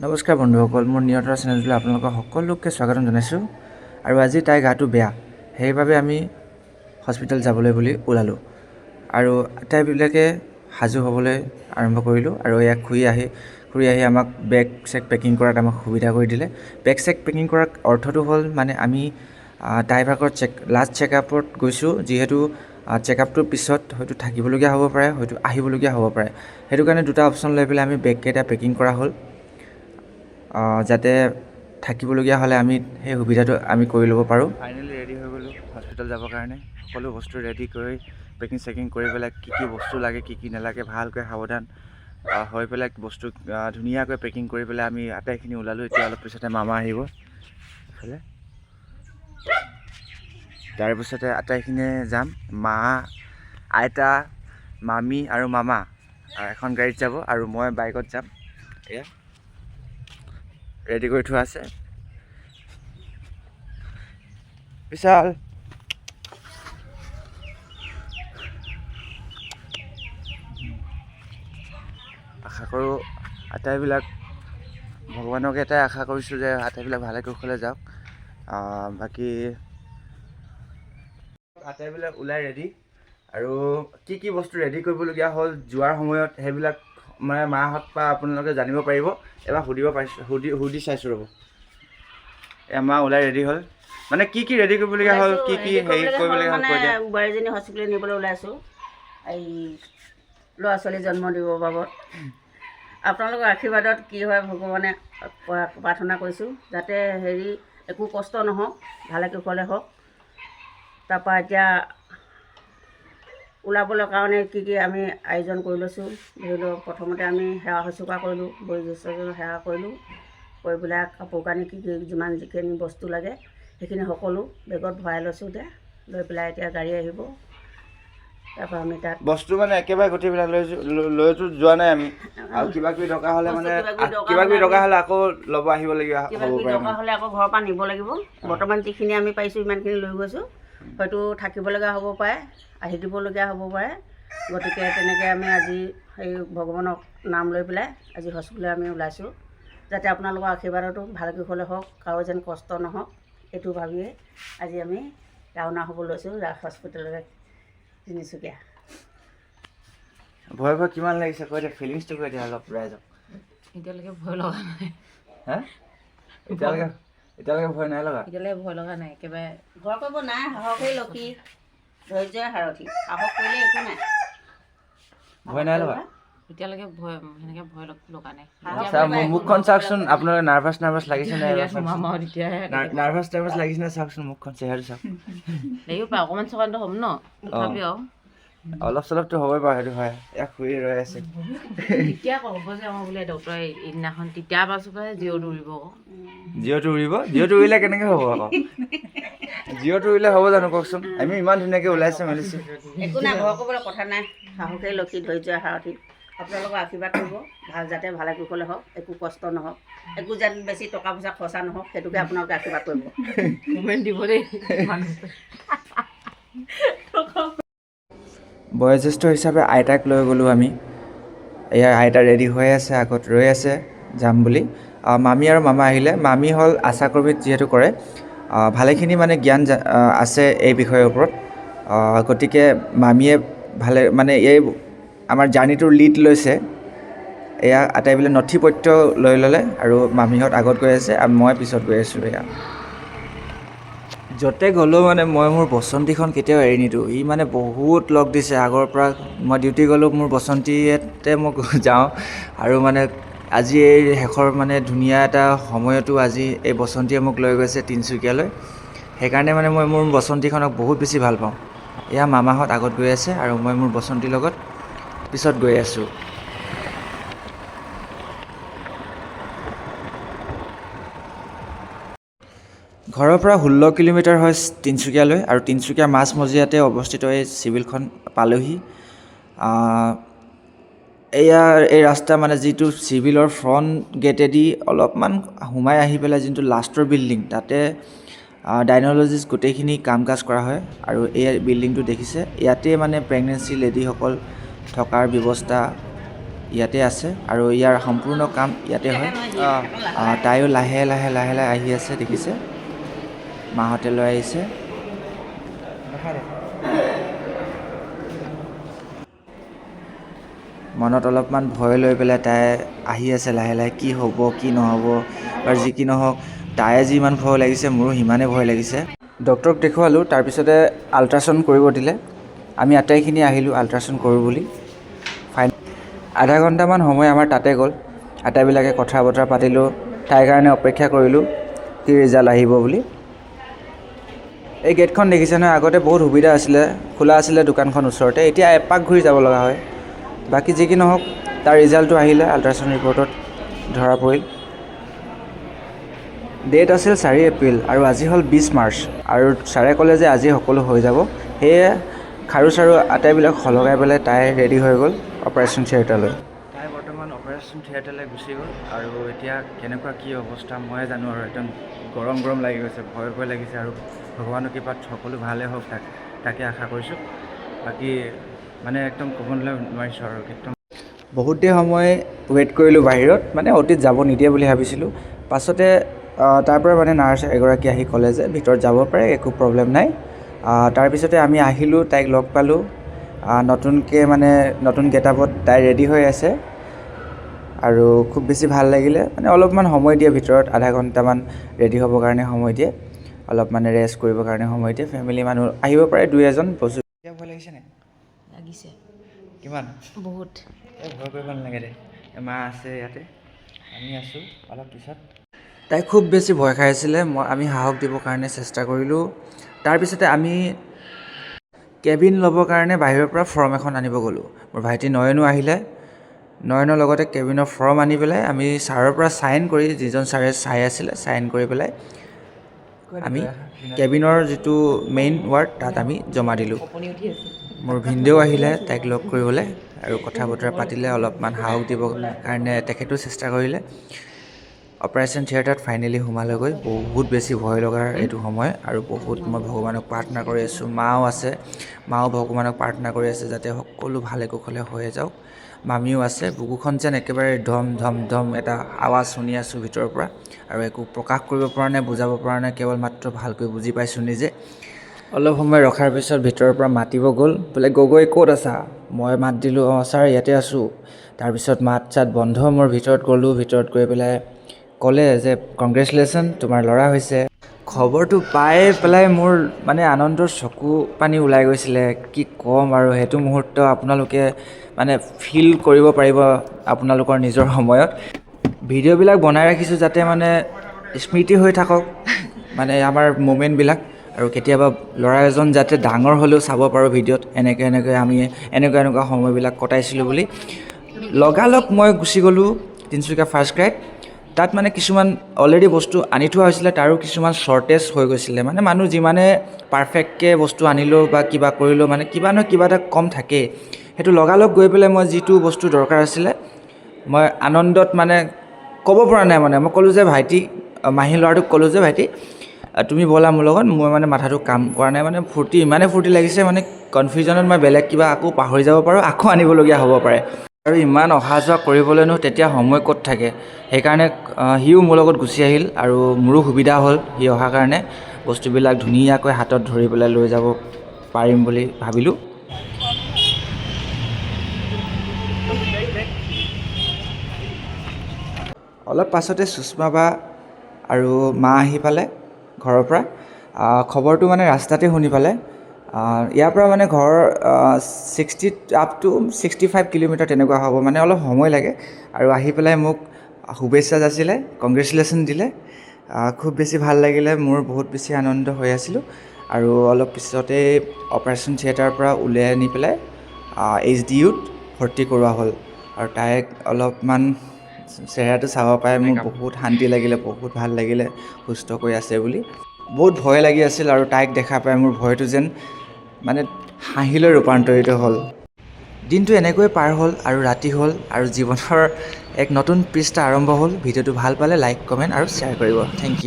নমস্কাৰ বন্ধুসকল, মোৰ নিয়তৰ চেনেললৈ আপোনালোকক সকলোকে স্বাগতম জনাইছোঁ। আৰু আজি তাইৰ গাটো বেয়া, সেইবাবে আমি হস্পিটেল যাবলৈ বুলি ওলালোঁ। আৰু আটাইবিলাকে সাজু হ'বলৈ আৰম্ভ কৰিলোঁ। আৰু ইয়াক ঘূৰি আহি আমাক বেগ চেক পেকিং কৰাত আমাক সুবিধা কৰি দিলে। বেগ চেক পেকিং কৰাৰ অৰ্থটো হ'ল মানে আমি তাইৰ ভাগৰ লাষ্ট চেকআপত গৈছোঁ, যিহেতু চেকআপটোৰ পিছত হয়তো থাকিবলগীয়া হ'ব পাৰে, হয়তো আহিবলগীয়া হ'ব পাৰে। সেইটো কাৰণে দুটা অপশ্যন লৈ পেলাই আমি বেগকেইটা পেকিং কৰা হ'ল, যাতে থাকিবলগীয়া হ'লে আমি সেই সুবিধাটো আমি কৰি ল'ব পাৰোঁ। ফাইনেলি ৰেডি হৈ গ'লোঁ হস্পিটেল যাবৰ কাৰণে। সকলো বস্তু ৰেডি কৰি পেকিং চেকিং কৰি পেলাই কি বস্তু লাগে কি নালাগে ভালকৈ সাৱধান হৈ পেলাই বস্তু ধুনীয়াকৈ পেকিং কৰি পেলাই আমি আটাইখিনি ওলালোঁ। এতিয়া অলপ পিছতে মামা আহিব এইফালে, তাৰপিছতে আটাইখিনিয়ে যাম। মা, আইতা, মামী আৰু মামা এখন গাড়ীত যাব আৰু মই বাইকত যাম। এয়া ৰেডি কৰি থোৱা আছে। বিশাল আশা কৰোঁ আটাইবিলাক, ভগৱানক এটাই আশা কৰিছোঁ যে আটাইবিলাক ভালে কুশলে যাওক। বাকী আটাইবিলাক ওলাই ৰেডি। আৰু কি বস্তু ৰেডি কৰিবলগীয়া হ'ল যোৱাৰ সময়ত সেইবিলাক মানে মাহঁত বা আপোনালোকে জানিব পাৰিব। এবাৰ সুধি চাইছোঁ ৰ'ব। মা ওলাই ৰেডি হ'ল, মানে কি ৰেডি কৰিবলগীয়া হ'ল, কি হেৰি কৰিবলগীয়া হ'ল কৈ দিয়া। বোৱাৰীজনী হস্পিটেল নিবলৈ ওলাইছোঁ এই ল'ৰা ছোৱালী জন্ম দিবৰ বাবদ। আপোনালোকৰ আশীৰ্বাদত কি হয় ভগৱানে প্ৰাৰ্থনা কৰিছোঁ, যাতে একো কষ্ট নহওক, ভালে কুশলে হওক। তাৰপৰা এতিয়া ওলাবলৈ কাৰণে কি আমি আয়োজন কৰি লৈছোঁ। ধৰি লওক প্ৰথমতে আমি সেৱা শুশ্ৰূষা কৰিলোঁ, বয়োজ্যেষ্ঠজনক সেৱা কৰিলোঁ, কৰি পেলাই কাপোৰ কানি যিমান যিখিনি বস্তু লাগে সেইখিনি সকলো বেগত ভৰাই লৈছোঁ। এতিয়া লৈ পেলাই এতিয়া গাড়ী আহিব, তাৰপৰা আমি তাত বস্তু মানে একেবাৰে গোটেইবিলাক লৈতো যোৱা নাই আমি। আৰু কিবা কিবি দৰকাৰ হ'লে মানে আকৌ ল'ব আহিবলগীয়া হ'ব পাৰে। দৰকাৰ হ'লে আকৌ ঘৰৰ পৰা নিব লাগিব। বৰ্তমান যিখিনি আমি পাৰিছোঁ ইমানখিনি লৈ গৈছোঁ। হয়তো থাকিবলগীয়া হ'ব পাৰে, আহি দিবলগীয়া হ'ব পাৰে। গতিকে তেনেকৈ আমি আজি ভগৱানক নাম লৈ পেলাই আজি হস্পিটেললৈ আমি ওলাইছোঁ, যাতে আপোনালোকৰ আশীৰ্বাদতো ভালে কুশলে হওক, কাৰো যেন কষ্ট নহওক, এইটো ভাবিয়ে আজি আমি ৰাওনা হ'ব লৈছোঁ ৰাজ হস্পিটেললৈ তিনিচুকীয়া। ভয় কিমান লাগিছে কৈ দিয়া, ফিলিংছটো কৈ দিয়া অলপ ৰাইজক। এতিয়ালৈকে ভয় লগা নাই। হা এতিয়ালৈকে ভয় নাই লগা? এতিয়ালৈকে ভয় লগা নাই, একেবাৰে ভয় কৰিব নাই। সাহসেই লক্ষী, ধৈৰ্যই সাৰথি। সাহস কৰিলে একো নাই। ভয় নাই লগা? এতিয়ালৈকে সেনেকৈ ভয় লগা নাই। মুখখন চাওকচোন, আপোনালোকে নাৰ্ভাছ লাগিছে নে? নাৰ্ভাছ লাগিছে নে? চাওকচোন মুখখন, চেহেৰাটো চাওক। লাগিব পাৰে অকণমান চকান্ত হ'ম ন, তথাপিও অলপ চলপতো হ'বই বাৰু, সেইটো হয়। ইয়াক শুই ৰৈ আছে। তেতিয়া ক'ব যে আমাৰ বোলে ডক্টৰে এইদিনাখন, তেতিয়া পাছতহে জিঅ'টো উৰিব। জিঅ'টো উৰিলে কেনেকৈ হ'ব আকৌ? জিঅ'টো উৰিলে হ'ব জানো কওকচোন? আমি ইমান ধুনীয়াকৈ ওলাইছোঁ মেলিছোঁ। একো নাই, ভয় কৰিবলৈ কথা নাই। সাহসেই লক্ষী, ধৈৰ্যই সাৰথি। আপোনালোকৰ আশীৰ্বাদ কৰিব, যাতে ভালে কুশলে হওক, একো কষ্ট নহওক, একো যেন বেছি টকা পইচা খৰচা নহওক, সেইটোকে আপোনালোকে আশীৰ্বাদ কৰিব। কমেণ্ট দিব দেই। বয়োজ্যেষ্ঠ হিচাপে আইতাক লৈ গ'লোঁ আমি। এয়া আইতা ৰেডি হৈ আছে, আগত ৰৈ আছে যাম বুলি। মামী আৰু মামা আহিলে। মামী হ'ল আশাকৰ্মীত যিহেতু কৰে, ভালেখিনি মানে জ্ঞান আছে এই বিষয়ৰ ওপৰত। গতিকে মামীয়ে এই আমাৰ জাৰ্ণিটোৰ লিড লৈছে। এয়া আটাইবিলাক নথি পত্ৰ লৈ ল'লে আৰু মামীহঁত আগত গৈ আছে, মই পিছত গৈ আছোঁ। এয়া য'তে গ'লেও মানে মই মোৰ বসন্তীখন কেতিয়াও এৰি নিদিওঁ। ই মানে বহুত লগ দিছে আগৰ পৰা। মই ডিউটি গ'লেও মোৰ বসন্তীতে মই যাওঁ। আৰু মানে আজি এই শেষৰ মানে ধুনীয়া এটা সময়তো আজি এই বসন্তীয়ে মোক লৈ গৈছে তিনিচুকীয়ালৈ। সেইকাৰণে মানে মই মোৰ বসন্তীখনক বহুত বেছি ভাল পাওঁ। এয়া মামাহঁত আগত গৈ আছে আৰু মই মোৰ বসন্তীৰ লগত পিছত গৈ আছোঁ। ঘৰৰ পৰা 16 কিলোমিটাৰ হয় তিনিচুকীয়ালৈ, আৰু তিনিচুকীয়াৰ মাজমজিয়াতে অৱস্থিত এই চিভিলখন পালোহি। এই ৰাস্তা মানে যিটো চিভিলৰ ফ্ৰণ্ট গেটেদি অলপমান সোমাই আহি পেলাই যোনটো লাষ্টৰ বিল্ডিং, তাতে ডাইন'লজিষ্ট গোটেইখিনি কাম কাজ কৰা হয়। আৰু এই বিল্ডিংটো দেখিছে, ইয়াতে মানে প্ৰেগনেঞ্চি লেডিসকল থকাৰ ব্যৱস্থা ইয়াতে আছে আৰু ইয়াৰ সম্পূৰ্ণ কাম ইয়াতে হয়। তাইও লাহে লাহে আহি আছে, দেখিছে মাহঁতে লৈ আহিছে। মনত অলপমান ভয় লৈ পেলাই তাই আহি আছে লাহে লাহে, কি হ'ব কি নহ'ব। আৰু যি কি নহওক, তাইয়ে যিমান ভয় লাগিছে মোৰো সিমানেই ভয় লাগিছে। ডক্টৰক দেখুৱালোঁ, তাৰপিছতে আল্ট্ৰাচাউণ্ড কৰিব দিলে। আমি আটাইখিনি আহিলোঁ আল্ট্ৰাচাউণ্ড কৰোঁ বুলি। আধা ঘণ্টামান সময় আমাৰ তাতে গ'ল। আটাইবিলাকে কথা বতৰা পাতিলোঁ, তাইৰ কাৰণে অপেক্ষা কৰিলোঁ কি ৰিজাল্ট আহিব বুলি। এই গেটখন দেখিছে নহয়, আগতে বহুত সুবিধা আছিলে, খোলা আছিলে দোকানখন ওচৰতে, এতিয়া এপাক ঘূৰি যাব লগা হয়। বাকী যি কি নহওক, তাৰ ৰিজাল্টটো আহিলে আল্ট্ৰাচাউণ্ড ৰিপৰ্টত ধৰা পৰিল। ডেট আছিল 4 এপ্ৰিল আৰু আজি হ'ল 20 মাৰ্চ। আৰু ছাৰে ক'লে যে আজি সকলো হৈ যাব। সেয়ে খাৰু চাৰু আটাইবিলাক সলগাই পেলাই তাই ৰেডি হৈ গ'ল অপাৰেশ্যন থিয়েটাৰলৈ। তাই বৰ্তমান অপাৰেশ্যন থিয়েটাৰলৈ গুচি গ'ল আৰু এতিয়া কেনেকুৱা কি অৱস্থা ময়ে জানো। আৰু একদম গৰম লাগি গৈছে, ভয় লাগিছে। আৰু ভগৱানৰ কৃপাত সকলো ভালেই হওক, তাকে আশা কৰিছোঁ। বাকী মানে একদম ক'বলৈ নোৱাৰিছোঁ আৰু একদম বহুত দেৰি সময় ৱেইট কৰিলোঁ বাহিৰত, মানে অতীত যাব নিদিয়ে বুলি ভাবিছিলোঁ। পাছতে তাৰ পৰা মানে নাৰ্ছ এগৰাকী আহি ক'লে যে ভিতৰত যাব পাৰে, একো প্ৰব্লেম নাই। তাৰপিছতে আমি আহিলোঁ, তাইক লগ পালোঁ। নতুনকৈ মানে নতুন গেটআপত তাই ৰেডি হৈ আছে আৰু খুব বেছি ভাল লাগিলে। মানে অলপমান সময় দিয়ে ভিতৰত, আধা ঘণ্টামান ৰেডি হ'বৰ কাৰণে সময় দিয়ে, অলপ মানে ৰেষ্ট কৰিবৰ কাৰণে সময় দিয়ে। ফেমিলি মানুহ আহিব পাৰে 2-এজন। বস্তু এতিয়া ভয় লাগিছে নাই? লাগিছে কিমান? বহুত। ভয় কৰিব নালাগে দে, মা আছে ইয়াতে, আমি আছোঁ। অলপ পিছত তাই খুব বেছি ভয় খাই আছিলে। আমি সাহস দিবৰ কাৰণে চেষ্টা কৰিলোঁ। তাৰপিছতে আমি কেবিন ল'বৰ কাৰণে বাহিৰৰ পৰা ফৰ্ম এখন আনিব গ'লোঁ। মোৰ ভাইটি নয়নো আহিলে, নয়নৰ লগতে কেবিনৰ ফৰ্ম আনি পেলাই আমি ছাৰৰ পৰা ছাইন কৰি, যিজন ছাৰে চাই আছিলে, ছাইন কৰি পেলাই আমি কেবিনৰ যিটো মেইন ৱাৰ্ড তাত আমি জমা দিলোঁ। মোৰ ভিনদেউ আহিলে তাইক লগ কৰিবলৈ আৰু কথা বতৰা পাতিলে, অলপমান সাহস দিবৰ কাৰণে তেখেতেও চেষ্টা কৰিলে। অপাৰেশ্যন থিয়েটাৰত ফাইনেলি সোমালে গৈ। বহুত বেছি ভয় লগাৰ এইটো সময় আৰু বহুত মই ভগৱানক প্ৰাৰ্থনা কৰি আছোঁ। মাও আছে, মাও ভগৱানক প্ৰাৰ্থনা কৰি আছে যাতে সকলো ভালে কুশলে হৈ যাওক। মামীও আছে। বুকুখন যেন একেবাৰে ধম এটা আৱাজ শুনি আছোঁ ভিতৰৰ পৰা, আৰু একো প্ৰকাশ কৰিব পৰা নাই, বুজাব পৰা নাই, কেৱল মাত্ৰ ভালকৈ বুজি পাইছোঁ নিজে। অলপ সময় ৰখাৰ পিছত ভিতৰৰ পৰা মাতিব গ'ল, বোলে গগৈ ক'ত আছা? মই মাত দিলোঁ, অঁ ছাৰ ইয়াতে আছোঁ। তাৰপিছত মাত চাত বন্ধ। মোৰ ভিতৰত গ'লোঁ, ভিতৰত গৈ পেলাই ক'লে যে কংগ্ৰেচুলেশ্যন, তোমাৰ ল'ৰা হৈছে। খবৰটো পাই পেলাই মোৰ মানে আনন্দৰ চকু পানী ওলাই গৈছিলে। কি ক'ম আৰু, সেইটো মুহূৰ্ত আপোনালোকে মানে ফিল কৰিব পাৰিব আপোনালোকৰ নিজৰ সময়ত। ভিডিঅ'বিলাক বনাই ৰাখিছোঁ যাতে মানে স্মৃতি হৈ থাকক মানে আমাৰ মুমেণ্টবিলাক, আৰু কেতিয়াবা ল'ৰা এজন যাতে ডাঙৰ হ'লেও চাব পাৰোঁ ভিডিঅ'ত, এনেকৈ আমি এনেকুৱা সময়বিলাক কটাইছিলোঁ বুলি। লগালগ মই গুচি গ'লোঁ তিনিচুকীয়া ফাৰ্ষ্ট ক্ৰাইত। তাত মানে কিছুমান অলৰেডি বস্তু আনি থোৱা হৈছিলে, তাৰো কিছুমান শ্বৰ্টেজ হৈ গৈছিলে। মানে মানুহ যিমানে পাৰফেক্টকৈ বস্তু আনিলেও বা কিবা কৰিলেও মানে কিবা নহয় কিবা এটা কম থাকেই। সেইটো লগালগ গৈ পেলাই মই যিটো বস্তু দৰকাৰ আছিলে, মই আনন্দত মানে ক'ব পৰা নাই। মানে মই ক'লোঁ যে ভাইটি, মাহী ল'ৰাটোক ক'লোঁ যে ভাইটি তুমি ব'লা মোৰ লগত, মই মানে মাথাটো কাম কৰা নাই। মানে ইমানেই ফূৰ্তি লাগিছে, মানে কনফিউজনত মই বেলেগ কিবা আকৌ পাহৰি যাব পাৰোঁ, আকৌ আনিবলগীয়া হ'ব পাৰে। আৰু ইমান অহা যোৱা কৰিবলৈনো তেতিয়া সময় ক'ত থাকে। সেইকাৰণে সিও মোৰ লগত গুচি আহিল আৰু মোৰো সুবিধা হ'ল সি অহাৰ কাৰণে। বস্তুবিলাক ধুনীয়াকৈ হাতত ধৰি পেলাই লৈ যাব পাৰিম বুলি ভাবিলোঁ। অলপ পাছতে সুষমা বা আৰু মা আহি পালে ঘৰৰ পৰা। খবৰটো মানে ৰাস্তাতে শুনি পালে। ইয়াৰ পৰা মানে ঘৰ 60 up to 65 কিলোমিটাৰ তেনেকুৱা হ'ব, মানে অলপ সময় লাগে। আৰু আহি পেলাই মোক শুভেচ্ছা যাচিলে, কংগ্ৰেচুলেশ্যন দিলে। খুব বেছি ভাল লাগিলে, মোৰ বহুত বেছি আনন্দ হৈ আছিলোঁ। আৰু অলপ পিছতে অপাৰেশ্যন থিয়েটাৰৰ পৰা উলিয়াই আনি পেলাই HDUত ভৰ্তি কৰোৱা হ'ল। আৰু তাইক অলপমান চেহেৰাটো চাব পাই মোৰ বহুত শান্তি লাগিলে, বহুত ভাল লাগিলে সুস্থকৈ আছে বুলি। বহুত ভয় লাগি আছিল, আৰু তাইক দেখা পাই মোৰ ভয়টো যেন মানে হাঁহিলৈ ৰূপান্তৰিত হ'ল। দিনটো এনেকৈয়ে পাৰ হ'ল আৰু ৰাতি হ'ল, আৰু জীৱনৰ এক নতুন পৃষ্ঠা আৰম্ভ হ'ল। ভিডিঅ'টো ভাল পালে লাইক, কমেণ্ট আৰু শ্বেয়াৰ কৰিব। Thank U.